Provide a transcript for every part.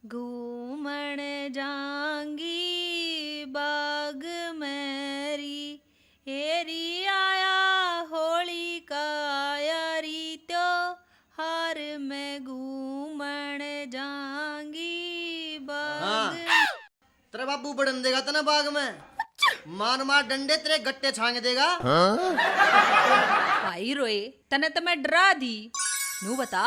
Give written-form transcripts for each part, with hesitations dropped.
घूमण जांगी बाग मेरी हेरी आया होली का यारी त्योहार में घूमण जांगी बाग। तेरा बाबू बढ़न देगा तना बाग में, मार मार डंडे तेरे गट्टे छांग देगा। भाई रोए तने तो मैं डरा दी। नू बता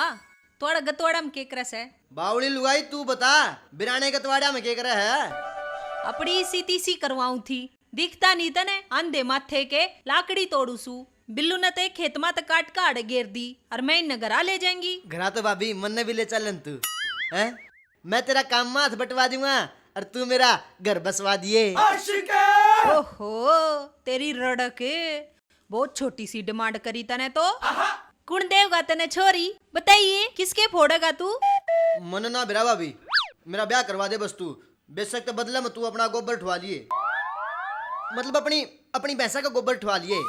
तोड़ा गतवाड़ा में के करस है? बावड़ी लुगाई तू बता, बिराने गतवाड़ा में के करे है? अपनी सी तीसी करवाऊं थी, दिखता नहीं तने अंधे माथे के लाकड़ी तोड़ू सू। बिल्लू ने ते खेत मा तक काट काट घेर दी और मैं इन घरा ले जाएंगी। घरा तो भाभी मन ने भी ले चलन तू है, मैं तेरा काम माथ बटवा दूंगा और तू मेरा घर बसवा दिए। ओहो तेरी रड़क बहुत छोटी सी डिमांड करी तने तो। कुण देवगा तने छोरी? बताइए किसके फोड़ेगा तू? मन ना बिरा भाभी, मेरा ब्याह करवा दे बस तू। बेशक तो बदले में तू अपना गोबर ठवा लिए, मतलब अपनी भैंसा का गोबर ठवा लिए।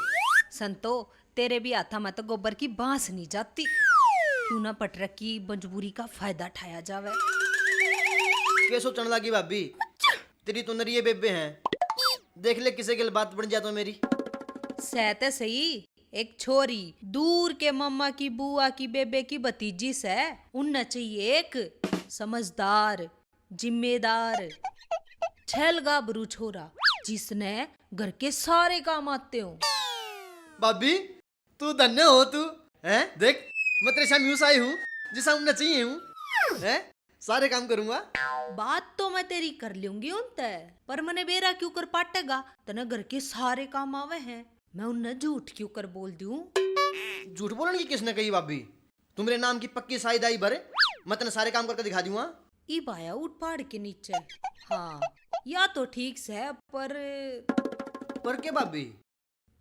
संतो तेरे भी हाथा में तो गोबर की बांस नहीं जाती, क्यों ना पटरक की मजबूरी का फायदा उठाया जावे। के सोचने लगी भाभी, तेरी तो नरिये बेबे हैं, देख ले किसे के बात बन जा तो मेरी। सहते सही, एक छोरी दूर के मम्मा की बुआ की बेबे की भतीजी से उनना चाहिए एक समझदार जिम्मेदार छलगा बरू छोरा जिसने घर के सारे काम आते हो। भाभी तू धन्य हो तू हैं, देख मैं तेरे सामने यूं आई हूँ जिसा उन्हें चाहिए हूँ हैं, सारे काम करूंगा। बात तो मैं तेरी कर लूंगी उनते, पर मने बेरा क्यों कर पाटेगा? तने घर के सारे काम आवे हैं, मैं उन्हें झूठ क्यों कर बोल दूं? झूठ बोलने की किसने कही भाभी? तू मेरे नाम की पक्की साईदाई भरे, मैं तेने सारे काम करके दिखा दूंगा। ई बाया उठ पहाड़ के नीचे। हाँ या तो ठीक से, पर के भाभी?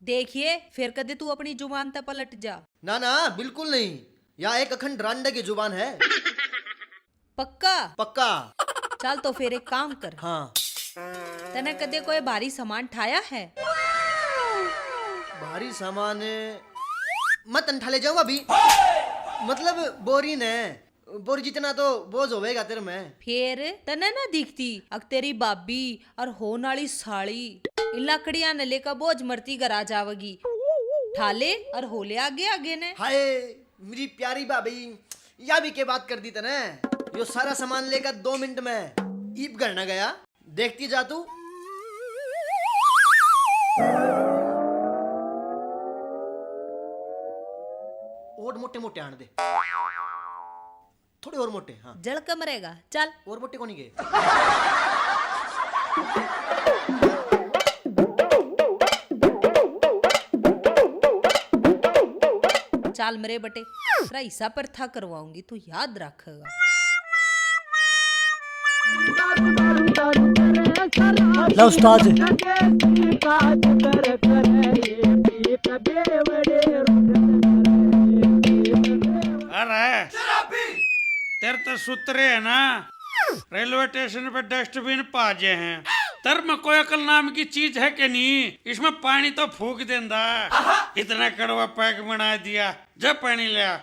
देखिए फिर कदे तू अपनी जुबान ते पलट जा। ना ना बिल्कुल नहीं, यहाँ एक अखंड रांडे की जुबान है। पक्का? पक्का। चल तो फिर एक काम कर। हाँ। तने कदे कोई भारी सामान ठाया है? भारी सामान मत अंठा ले जाऊंगा अभी, मतलब बोरी ने बोरी जितना तो बोझ होवेगा तेरे में। फिर तने ना दिखती अग तेरी बाबी और होन वाली साड़ी इन लकड़ियां ने लेकर बोझ मरती घर आ जावगी, ठाले और होले आगे आगे ने। हाय मेरी प्यारी भाभी, या भी के बात कर दी तने, यो सारा सामान लेकर 2 मिनट में ईप घर न गया, देखती जा तू। और मोटे मोटे आने दे, थोड़े और मोटे। हाँ जल कम रहेगा, चल और मोटे को नहीं गए। चाल मेरे बटे, तेरा हिस्सा पर था करवाऊंगी, तू याद रखेगा। लो उस्ताद। अरे तेरे तो सूत्रे है ना, रेलवे स्टेशन पे डस्टबिन पाजे हैं, तर में कोई अकल नाम की चीज है कि नहीं? इसमें पानी तो फूक देंदा, इतना कड़वा पैक बना दिया, जब पानी लिया।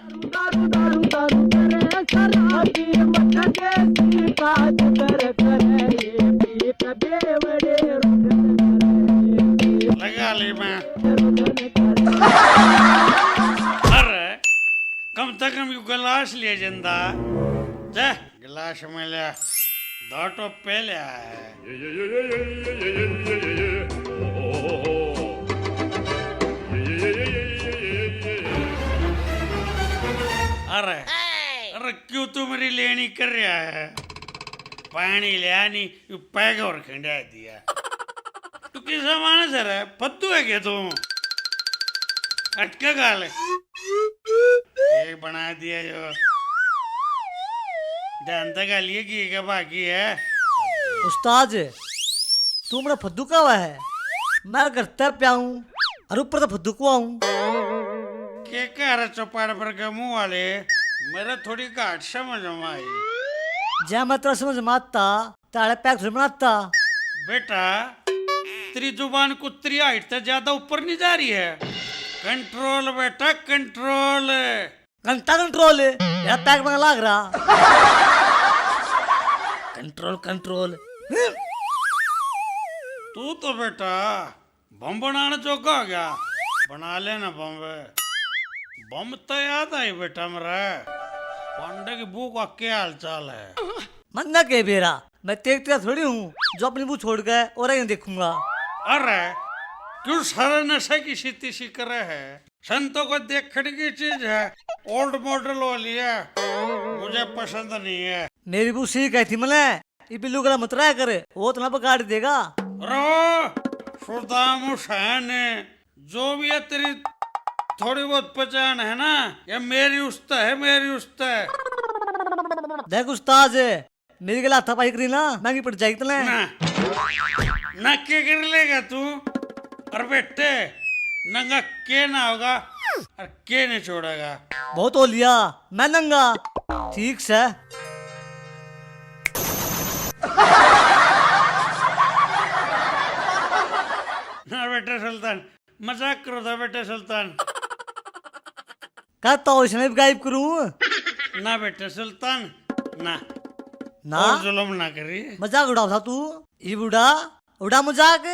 लगा ली मैं। अरे कम से कम यू गिलास ले जंदा, जा गिलास में लिया, दो टोप पे लिया है। अरे अरे क्यों तू मेरी लेनी कर रहा है? पानी लिया नहीं, यू पैक और खंडा दिया। तू किस जमाने से रहा? फद्दू है क्या तू? अटके गाले एक बना दिया जो जानता का लिए कि क्या बाकी है। उस्ताद तू मेरा फद्दू का हुआ है, मैं घर तर पे आऊं और ऊपर तो फद्दू को आऊं। के कह रहे चौपाड़ पर के मुंह वाले, मेरा थोड़ी घाट समझ में आई। जय मैं तेरा समझ माता ताले पैक थोड़ी बनाता। बेटा तेरी जुबान कुत्तरी हाइट से ज्यादा ऊपर नहीं जा रही है। कंट्रोल बेटा कंट्रोल। घंटा कंट्रोल यार पैक बना लाग रहा। Control control. तू तो बेटा बम बनाने जोगा हो गया, बना लेना बम। बम तो याद आई बेटा मेरा, पांडे की बू का क्या हाल चाल है? मन्ना के बेरा, मैं तेज तेरा थोड़ी हूँ जो अपनी बू छोड़ गए और नहीं देखूंगा। अरे क्यों सारे नशे की सीती सी करे है? संतों को देखने की चीज है, ओल्ड मॉडल वाली है, मुझे पसंद नहीं है। मेरी बू सी कहती मने ये बिल्लू गला मत रहा करे, वो तो ना बिगाड़ देगा। रो सुदाम हुसैन, जो भी है तेरी थोड़ी बहुत पहचान है ना, ये मेरी उस्ता है, मेरी उस्ता है। देख उस्ताद, मेरी गला हाथापाई करी ना महंगी पड़ जाएगी तने। ना क्या कर लेगा तू? और बेटे नंगा के ना होगा और के नहीं छोड़ेगा। बहुत हो लिया, मैं नंगा ठीक से। ना बेटे सुल्तान, मजाक करो था बेटे सुल्तान। कहता हूँ इसमें भी गायब करूँ ना बेटे सुल्तान, ना ना, और जुल्म ना करी। मजाक उड़ाओ था तू। ये उड़ा उड़ा मजाक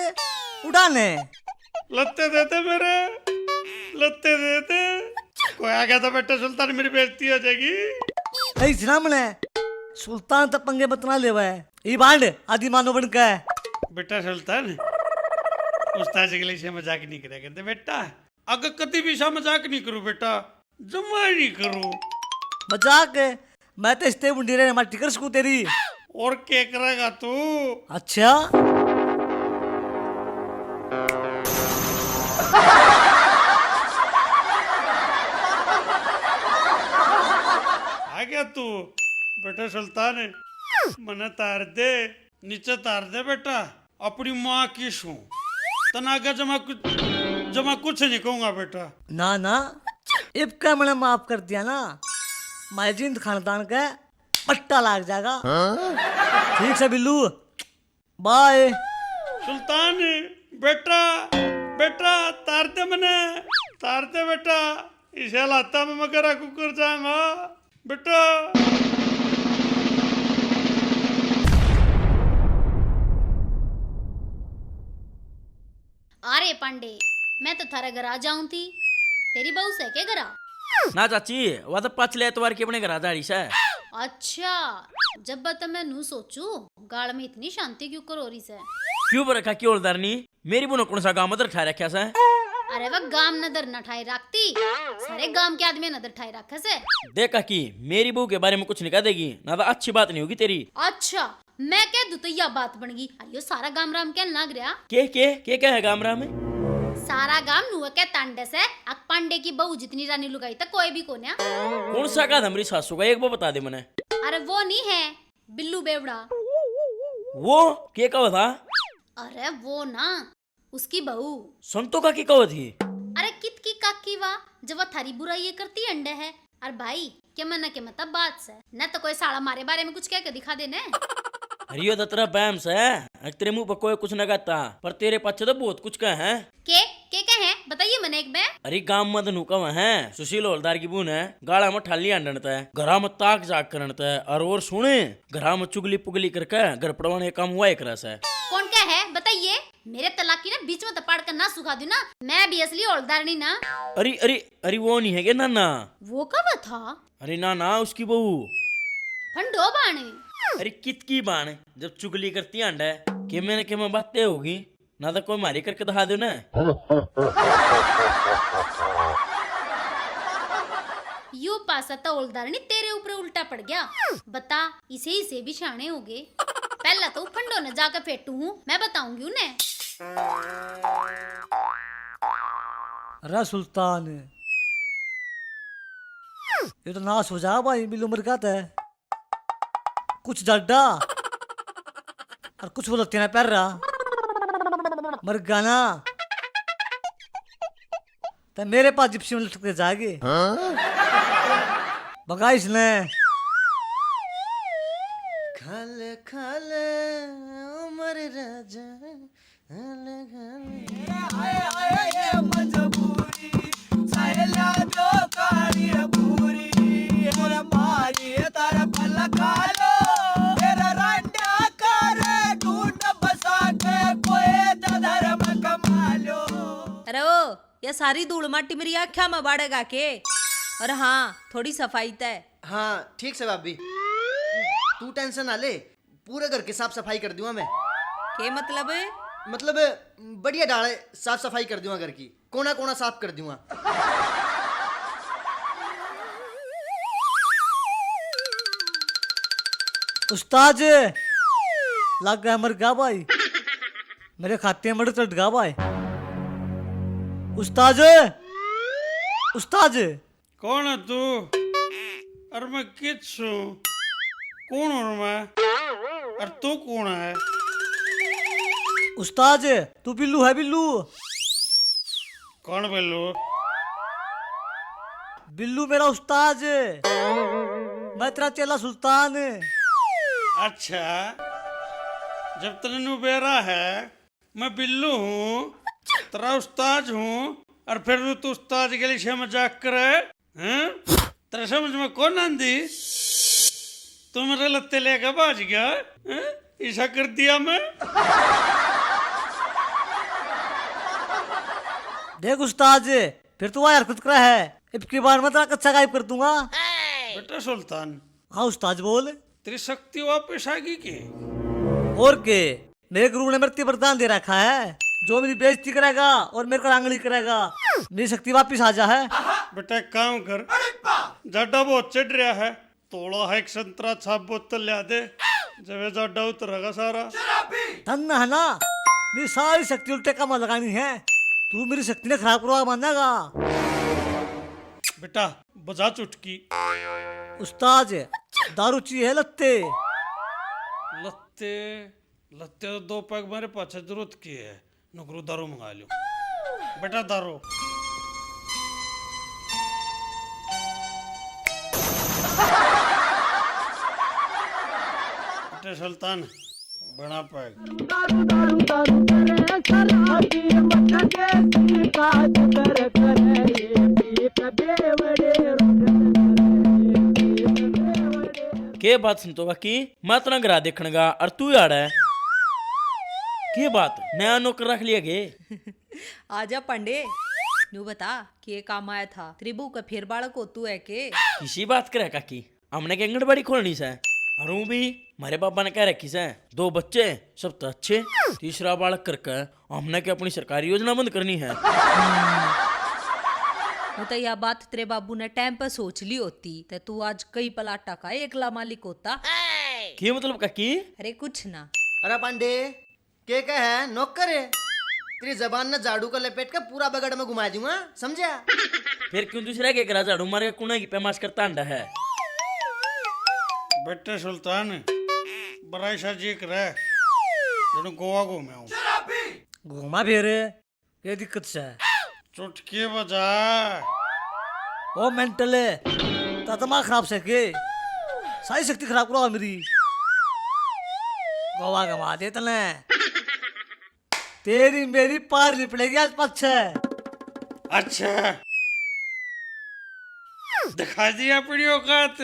उड़ाने। लत्ते देते मेरे, लत्ते देते। कोई आ गया था बेटे सुल्तान, मेरी बेइज्जती हो जाएगी। नहीं सुना मैंने, सुल्तान तब पंगे बतना ले है ये बांड आदि मानो बन का है। बेटा सुल्तान, उस्ताद के लिए से मजाक नहीं करेगा कहते बेटा। अगर कभी भी सा मजाक नहीं करूं बेटा, जमा नहीं करूं। मजाक मैं तो इस्ते बुंडी रहे हमारी टिकर सकूं तेरी। और क्या करेगा तू? अच्छा आ गया तू बेटा सुल्तान, मने तार दे, नीचे तार दे बेटा। अपनी माँ की सू तनागा जमा कुछ नहीं कहूंगा बेटा। ना ना, इब का मैंने माफ कर दिया ना, माजिंद खानदान का पट्टा लाग जाएगा। ठीक से बिल्लू, बाय। सुल्तान बेटा, बेटा तार दे मने, तार दे बेटा। इसे लाता में मगर कुकर जाऊंगा बेटा। अरे पांडे, मैं तो थारे घर आ जाऊं थी, तेरी बहू से के घरा? ना चाची, वह तो पिछले एतवार की अपने घर आ जाड़ी से। अच्छा, जब बता मैं नू सोचू गाड़ में इतनी शांति क्यों कर हो रही से? क्यों बरखा की ओलदारनी, मेरी बुनो कौन सा गाँव मदर ठा रखा से? अरे वह गाम नदर न ठाई रखती, सारे गाम के आदमी नदर ठाई रखे से। देखा कि मेरी बहू के बारे में कुछ नहीं कह देगी ना, तो अच्छी बात नहीं होगी तेरी। अच्छा, मैं कह दूं तो यह बात बन गई। अरे सारा गाम राम क्या लग रहा? के है गामरा में? सारा गाम नुआ के तांडे से अक पांडे की बहू जितनी रानी लुगाई तक कोई भी कोन्या। कौन सा का हमारी सासू का, एक बार बता दे मने। अरे वो नहीं है बिल्लू बेवड़ा। वो के कहा था? अरे वो ना, उसकी बहू। संतो का की कहा थी? अरे कित की काकी वा, जब वह थारी बुराई ये करती अंडे है। अरे भाई क्या मना के मतलब बात से न तो कोई साला मारे बारे में कुछ कह के दिखा देने। अरे यो तो तेरा बैम से है, तेरे मुंह पर कोई कुछ न कहता, पर तेरे पीछे तो बहुत कुछ कह है। के है बताइए मने एक बार। अरे गांव मत नु कव है, सुशील हवलदार की बून है, गाड़ा में ठाली अंडन है, घरा में ताक जाग करन है, और सुने घरा में चुगली पुगली करके घर पड़वाने काम हुआ एक रस है। कौन क्या है बताइए? मेरे तलाक की ना बीच में तपाड़ कर ना सुखा दू ना, मैं भी असली हवलदारनी ना। अरे अरे अरे वो नहीं है क्या नाना? वो कब था? अरे ना उसकी बहू फंडो बाणे। अरे कित की बाण, जब चुगली करती अंड है कि मैंने बातें होगी ना, तो कोई मारी करके दिखा दो ना। यू पासा तो हवलदारनी तेरे ऊपर उल्टा पड़ गया। बता इसे भी शाणे हो गए। पहला तो फंडो न जाकर फेटू हूँ, मैं बताऊंगी उन्हें। अरे सुल्तान, ये तो नाश हो जा भाई, बिल्लू मर गया है। कुछ डड्डा और कुछ बोलते ना पैर रहा मर गया ना, तो मेरे पास जिप्सी में लटक के जाएगी। भगा इसने। खाले खाले उमर राजा, खाले खाले। मारी तारा पल खा लो, तेरा रंडा या सारी धूल माटी मेरी आँखा में बाड़ेगा के? और हाँ, थोड़ी सफाई तय। हाँ ठीक से भाभी, तू टेंशन ना ले, पूरे घर की साफ सफाई कर दूंगा मैं। के मतलब? मतलब बढ़िया डाले साफ सफाई कर दूंगा, घर की कोना कोना साफ कर दूंगा। उस्ताद लग गया मर गया भाई, मेरे खाते में चढ़ गया भाई। उस्ताद उस्ताद कौन है तू? अरे मैं किस हूँ? कौन हूँ मैं? और तू कौन है? उस्ताद तू बिल्लू है बिल्लू? कौन बिल्लू? बिल्लू मेरा उस्ताद, मैं तेरा चेला सुल्तान। अच्छा, जब तने नू बेरा है मैं बिल्लू हूँ, तेरा उस्ताद हूँ, और फिर तू उस्ताद के लिए मजाक करे हैं? तेरे समझ में कौन आंदी? तू मेरे लत्ते लेकर भाज गया हैं? ऐसा कर दिया मैं? देख उस्ताद फिर तू हरकत करा है, अब की बार मैं तेरा कच्चा गायब कर दूंगा। बेटा सुल्तान, हाँ उस्ताद बोल। तेरी शक्ति वापस आ गई के? और के, मेरे गुरु ने मृत्यु वरदान दे रखा है, जो मेरी बेइज्जती करेगा और मेरे को आंगली करेगा, मेरी शक्ति वापस आ जा है। बेटा एक काम कर, जाडा बहुत चढ़ रहा है, तोड़ा है एक संतरा छाप बोतल लिया दे, जब जाडा उतरेगा सारा। धन है ना, मेरी सारी शक्ति उल्टे काम लगानी है, तू मेरी शक्ति ने खराब करवा मानेगा। बेटा बजा चुटकी। उस्ताद दारू चाहिए लत्ते? लत्ते लत्ते तो 2 पैक मेरे पास जरूरत की है, नौकरू दारू मंगा लो। बेटा दारू। बेटा सुल्तान बना पैक। के बात सुनतो बाकी मैं तना घरा देखणगा और तू आड़ा है के बात नया नौकर रख लिया गे? आजा पांडे, नू बता के काम आया था? त्रिभु का फिर बालक हो तू है के? किसी बात करे काकी, हमने के आंगनबाड़ी खोलनी से, और हूँ भी हमारे पापा ने कह रखी से 2 बच्चे सब तो अच्छे, तीसरा बालक करके हमने के अपनी सरकारी योजना बंद करनी है। वो तो यह बात तेरे बाबू ने टाइम पर सोच ली होती तो तू आज कई पलाटा का एकला मालिक होता। की मतलब काकी? अरे कुछ ना। अरे पांडे के कह है नौकर है, तेरी जबान ने झाड़ू का लपेट कर पूरा बगड़ में घुमा दूंगा, समझा? फिर क्यों दूसरा के करा झाड़ू मारे कुना की पैमाश करता अंडा है? बेटे सुल्तान बड़ा सा जी करे जन गोवा घूमे हूँ। घुमा फिर ये दिक्कत से चुटकी बजा। ओ मेंटल दिमाग खराब से के, सारी शक्ति खराब करो मेरी। गोवा घुमा दे तने, तेरी मेरी पार नहीं पड़ेगी आज पक्ष। अच्छा दिखा दिया अपनी औकात।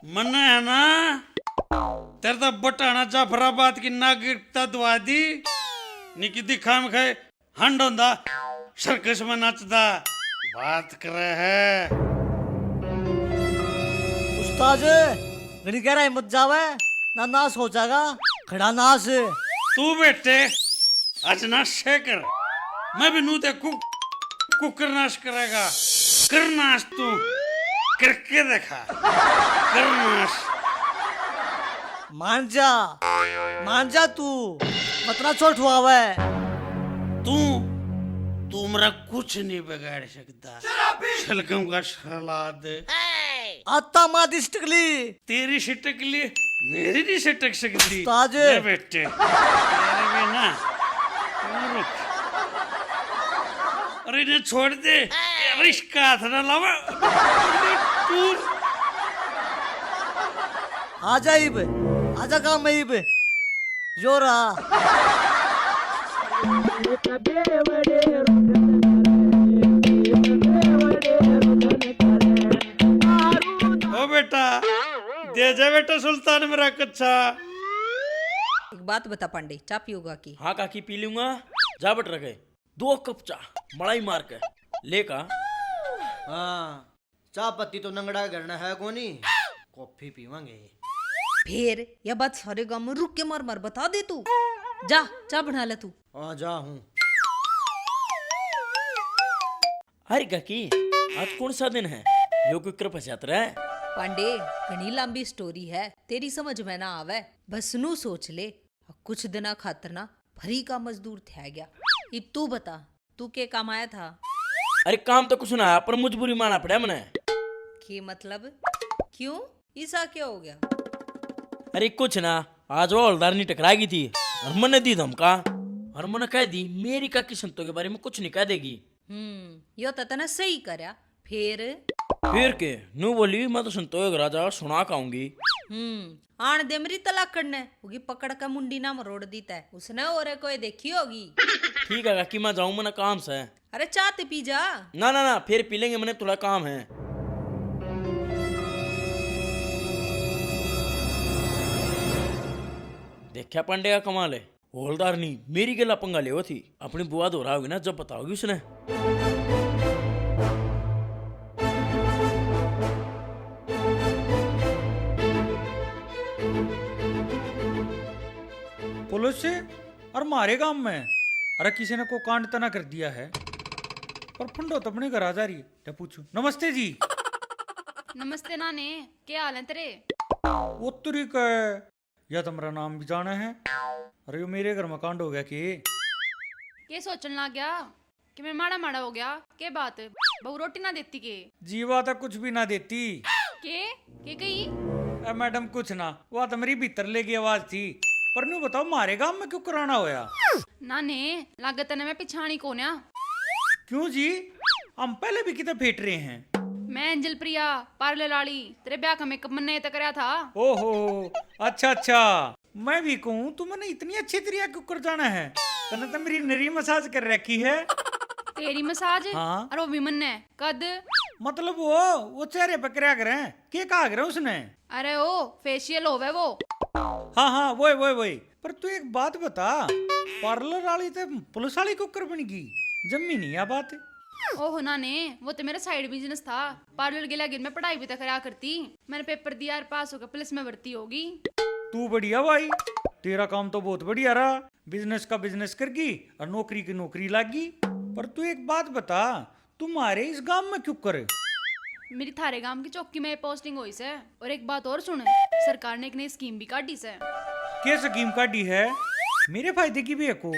मन है ना तेरे तो बटाना जाफराबाद की नागरिकता दुआ दी, निकी दिखा में खाए हंड होंदा सर्कस में नचदा बात कर रहे है। उस्ताद गणी कह रहा है मत जावे ना, नाश हो जाएगा खड़ा नाश। तू बेटे आज नाश कर, मैं भी नू देखू कुकर नाश करेगा। कर नाश तू करके देखा, कर नाश। मान जा तू, मतना चोट हुआ है। तू मेरा कुछ नहीं बिगाड़ सकता। शलगम का सलाद आता मादी स्टिकली, तेरी सिटकली मेरी नहीं सिटक सकती। उस्ताद। ले बेटे तेरे भी ना, तू रुक। अरे इन्हें छोड़ दे, अरे इसका हाथ ना लावा। तू आजा इब, आजा काम में इब, जो रहा। ओ बेटा दे जा बेटा सुल्तान मेरा कच्चा। एक बात बता पांडे, चा पियोगा की? हाँ काकी पी लूंगा, जा बट रखे। 2 कप चाह मलाई मार के लेका। हाँ, चाय पत्ती तो नंगड़ा करना है कोनी, कॉफी पीवांगे। फिर यह बात सारे गांव में रुक के मार मार बता दे तू। जा चाय बना ले तू। हाँ जा हूँ। अरे काकी आज कौन सा दिन है? यो कोई कृपा यात्रा है? पांडे घनी लंबी स्टोरी है, तेरी समझ में ना आवे, बस नू सोच ले। कुछ दिना खातर ना भरी का मजदूर थे गया। अब तू बता, तू के काम आया था? अरे काम तो कुछ ना है, पर मजबूरी माना पड़ा मैंने। के मतलब क्यों, ऐसा क्या हो गया? अरे कुछ ना, आज वो हवलदार नहीं टकरा गई थी और मैंने दी धमका और मैंने कह दी मेरी काकी संतों के बारे में कुछ नहीं कह देगी। यो तो तने सही करया। फिर के नू बोली मैं तो संतोष राजा सुना काऊंगी। आन दे मेरी तलाक करने होगी, पकड़ के मुंडी ना मरोड़ दी तै उसने, और कोई देखी होगी। ठीक है काकी मैं जाऊं, मैंने काम से। अरे चाय ते पी जा। ना ना ना फिर पी लेंगे, मैंने थोड़ा काम है। देखा पांडे का कमाल है, हवलदार नहीं मेरी गला पंगा ले थी। अपनी बुआ दोहरा होगी ना जब बताओगी उसने। पुलिस से और मारे गांव में अरे किसी ने को कांड तना कर दिया है। पर फंडो तो अपने घर आ जा रही है, क्या पूछू। नमस्ते जी। नमस्ते नाने, क्या हाल है तेरे? उत्तरी का है, या तुम्हारा नाम भी जाना है। अरे यो मेरे घर में कांड हो गया कि के सोचने लग गया कि मैं माड़ा माड़ा हो गया? के बात बहू रोटी ना देती के? जीवा तो कुछ भी ना देती। के कही? मैडम कुछ ना, वह तो मेरी भीतर लेगी आवाज थी। पर न्यू बताओ मारे गांव में क्यों कराना होया? नाने लागत ने मैं पिछाणी कोन्या। क्यों जी, हम पहले भी कितने फेट रहे हैं। मैं अंजल प्रिया पार्लर वाली तेरे ब्याह का मेकअप मैंने तक कराया था। ओहो अच्छा अच्छा, मैं भी कहूँ तू मैंने इतनी अच्छी तरीका क्यों कर जाना है। तने तो मेरी नरी मसाज कर रखी है। तेरी मसाज? हाँ। और वो भी मन कद? मतलब वो चेहरे पे क्या करें, के कहा करे उसने? अरे ओ फेशियल होवे वो। हाँ हाँ वही। पर तू एक बात बता, पार्लर वाली तो पुलिस वाली कुकर बन गई, जम्मी नहीं आ बात। ओहो नाने, वो तो मेरा साइड बिजनेस था। पार्लर के लगे मैं पढ़ाई भी तो करा करती। मैंने पेपर दिया और पास होकर पुलिस में भर्ती होगी। तू बढ़िया भाई, तेरा काम तो बहुत बढ़िया रहा। बिजनेस का बिजनेस कर गई और नौकरी की नौकरी लग गई। पर तू एक बात बता, तुम्हारे इस गांव में क्यों करे? मेरी थारे गांव की चौकी में पोस्टिंग हुई से। और एक बात और सुन, सरकार ने एक नई स्कीम भी काटी से। क्या स्कीम काटी है? मेरे फायदे की भी है को?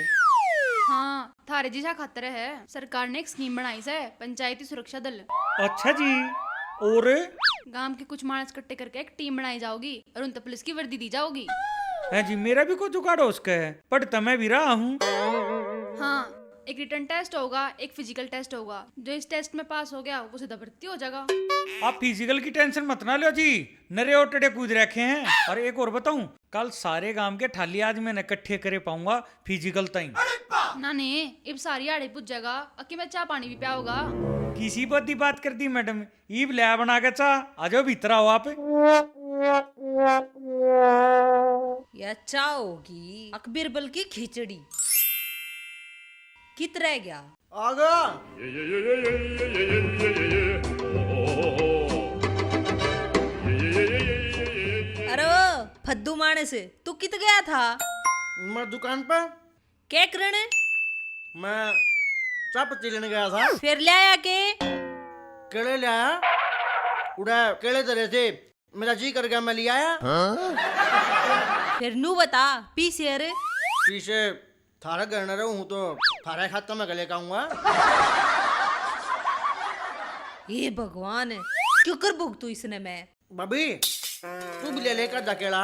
हाँ, थारे जिसा खातर है। सरकार ने एक स्कीम बनाई से, पंचायती सुरक्षा दल। अच्छा जी, और गांव के कुछ मानस इकट्ठे करके एक टीम बनाई जाओगी और उन तक पुलिस की वर्दी दी जाओगी। है जी, मेरा भी कोई जुगाड़ हो उसका है, पढ़ता मैं भी रहा हूँ। हाँ, एक रिटर्न टेस्ट होगा, एक फिजिकल टेस्ट होगा। जो इस टेस्ट में पास हो गया वो सीधा भर्ती हो जाएगा। आप फिजिकल की टेंशन मत ना लो जी, नरे और टड़े कूद रखे हैं। और एक और बताऊं, कल सारे गांव के थाली आज मैंने इकट्ठे करे पाऊंगा फिजिकल ताई। ना ने इब सारी आड़े पूछ जाएगा, अक्की में चाय पानी भी पिया होगा। किसी बदी बात कर दी मैडम, ईब ले बना के चा आ जाओ भीतर आओ आप। या चाय होगी अकबर बल की खिचड़ी। कित रह गया? आगा अरे ओ फद्दू मानस, तू कित गया था? मैं दुकान पर क्या करने? मैं चाय पत्ती लेने गया था। फिर ले आया के? केले ले आया, उड़ा केले तरह थे, मेरा जी कर गया मैं ले आया। फिर नू बता पी शेर। पीछे थारा घर न रहूं तो थारा खाता मैं गले खाऊंगा। ये भगवान, क्यों कर भुगतू इसने? मैं भाभी तू भी ले लेकर जाकेला।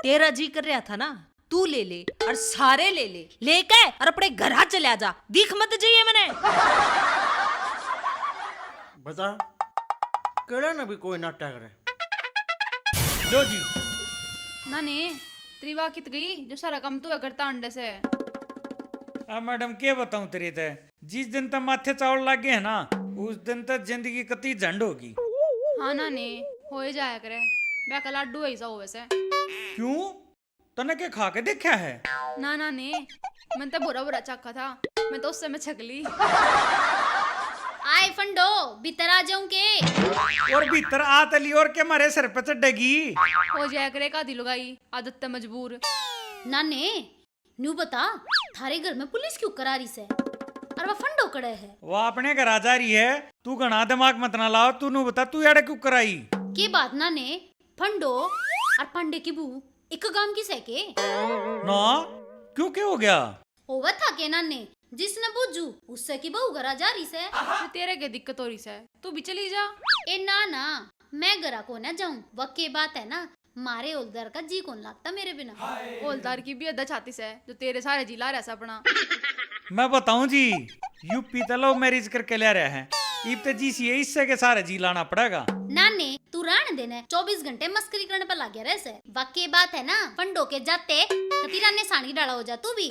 तेरा जी कर रहा था ना, तू ले ले और सारे ले ले, लेके और अपने घर आ चले जा, दिख मत जाइए मैंने। बता केड़ा ना भी कोई नाटक करे। लो जी। ना ने त्रिवा कित गई जो सारा काम तू करता अंडे से। मैडम क्या बताऊं तेरे ते, जिस दिन तक माथे चावल लग गए है ना, उस दिन तक जिंदगी कती झंड होगी। हाँ ना ने हो ही जाया करे, मैं कल लाडू ऐसा हो वैसे। क्यों, तने के खा के देखा है? ना ने मन तो बुरा बुरा चखा था। मैं तो उस समय छकली। आए फंडो भीतर आ जाऊं के। और भीतर आ तली और के मारे सर पे चढ़ेगी। हो जाया करे का दिल लगाई आदत ते मजबूर। नाने न्यू बता थारे घर में पुलिस क्यों करा रही से और वह फंडो कड़े है। वो अपने घर आ जा रही है, तू घना दिमाग मत ना लाओ। तू नु बता तू यार क्यों कराई? के बात नाने फंडो और पांडे की बू एक गांव की सके ना क्यों क्या हो गया? होवा था के नाने जिसने बुझू उससे की बहू घरा जा रही से। तो तेरे के दिक्कत हो रही है, तू भी चली जा। ए ना ना मैं घरा को ना जाऊं वह के बात है ना मारे ओलदार का जी कौन लगता मेरे बिना। ओलदार की भी अद्धा छाती से जो तेरे सारे जिला रहा अपना। मैं बताऊं जी, यूपी तो लव मैरिज करके ले रहे हैं। इब तो जी सी इससे के सारे जी लाना पड़ेगा। नाने तू राण देने 24 घंटे मस्करी करने पर लग गया रहे वाकई बात है ना फंडो के जाते कतीरा ने साड़ी डाला हो जा तू भी।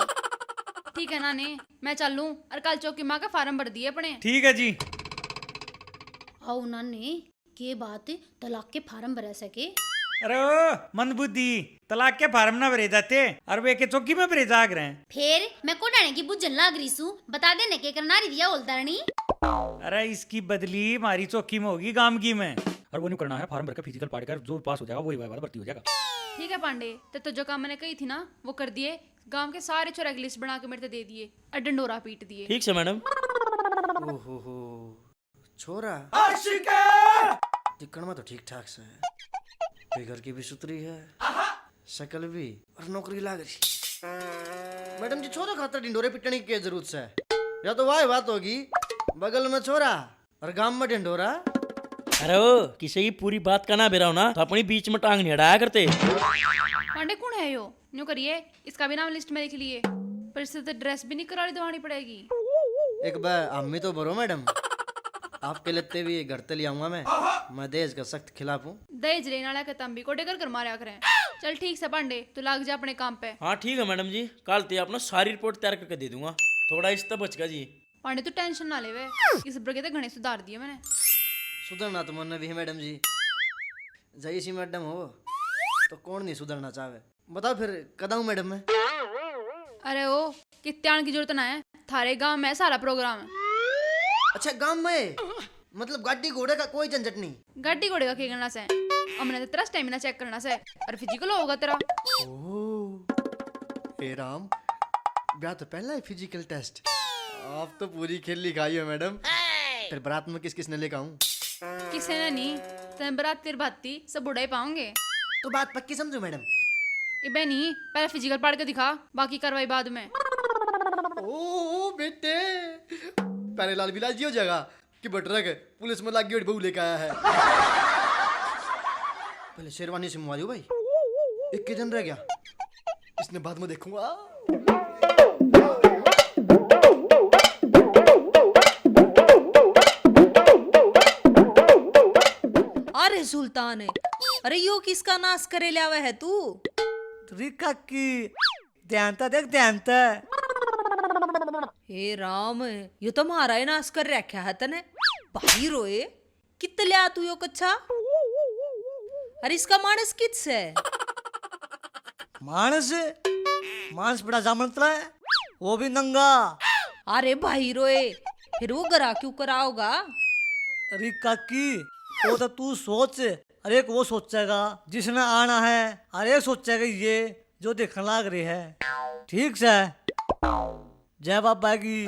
ठीक है नाने मैं चलूं और कल चौकी माँ का फार्म भर दिए अपने। ठीक है जी। आओ नाने के बात तलाक के फार्म भरा सके। अरे ओ मंदबुद्धि, तलाक के फार्म ना भरे जाते और वे के चौकी में भरे जाग रहे हैं। फिर मैं कोडाने की बुझन लाग रही सू बता देने के करना रही दिया ओलदारनी। अरे इसकी बदली हमारी चौकी में होगी गांव की में। और वो नहीं करना है, फार्म भरकर फिजिकल पढ़कर जो पास हो जाएगा वही भर्ती हो जाएगा। ठीक है पांडे तो जो काम मैंने कही थी ना वो कर दिए। गांव के सारे छोरा की लिस्ट बना के मेरे दे दिए और डंडोरा पीट दिए। ठीक से मैडम। ओहो छोरा दिखण में तो ठीक ठाक से है, फिगर की भी सुतरी है, शक्ल भी और नौकरी लाग रही। मैडम जी छोरा खातर ढिंडोरे पिटने की क्या जरूरत है? या तो वाह बात होगी बगल में छोरा और गांव में ढिंडोरा। अरे ओ किसी की पूरी बात का ना बेराओ ना तो अपनी बीच में टांग नहीं अड़ाया करते। पांडे कौन है यो? न्यू करिए इसका भी नाम लिस्ट में लिख लिए, पर इससे तो ड्रेस भी नहीं करानी दवानी पड़ेगी। एक बार अम्मी तो बरो मैडम, आपके लगते भी घर तक ले आऊंगा मैं दहेज का सख्त खिलाफ हूँ। दहेज लेने वाला के तंबी को डेकर कर मारा करें। चल ठीक से पांडे तू लाग जा अपने काम पे। हाँ ठीक है मैडम जी, कल ते अपना सारी रिपोर्ट तैयार करके दे दूंगा। थोड़ा इस तक बचगा जी। पांडे तू टेंशन ना ले वे, इस बरगे तो घने सुधार दिए मैंने। सुधरना तो मन भी है मैडम जी, जई सी मैडम हो तो कौन नहीं सुधरना चाहे। बताओ फिर कदाऊं मैडम मैं? अरे ओ कित्यान की जरूरत ना है, थारे गांव में सारा प्रोग्राम है। अच्छा गांव में मतलब गाड़ी घोड़े का कोई झंझट नहीं? गाड़ी घोड़े का क्या करना से, हमने तो तेरा स्टेमिना चेक करना से और फिजिकल होगा तेरा। ओह हे राम, ब्याह तो पहला है फिजिकल टेस्ट। आप तो पूरी खेल लिखाई है मैडम। फिर बारात में किस किस ने लेकर आऊं? किसी ने नहीं, तेरे बरात तेरे भाती सब बुढ़ा ही पाओगे। तो बात पक्की समझो मैडम। इबे नहीं, पहले फिजिकल पढ़ के दिखा, बाकी कार्रवाई बाद में। ओ बेटे पहले लाल बिलाजी हो जाएगा कि बटरक पुलिस में लागी और बहू लेकर आया है। पहले शेरवानी से मुआ दो भाई, एक के दिन रह गया, इसने बाद में देखूंगा। अरे सुल्तान है, अरे यो किसका नाश करे लावे है तू? रिका की ध्यान ता देख ध्यान ता। हे राम, यो तो मारा ही नाश कर रखा है तने। भाई रोए कित लिया तू यो कच्छा? अरे इसका मानस किस है? मानस मानस बड़ा जामनतला है, वो भी नंगा। अरे भाई रोए फिर वो गरा क्यों कराओगा? रिका की वो तो तू सोच, अरे एक वो सोचेगा जिसने आना है, अरे एक सोचेगा ये जो देखने लाग रही है। ठीक से जय बाबा की।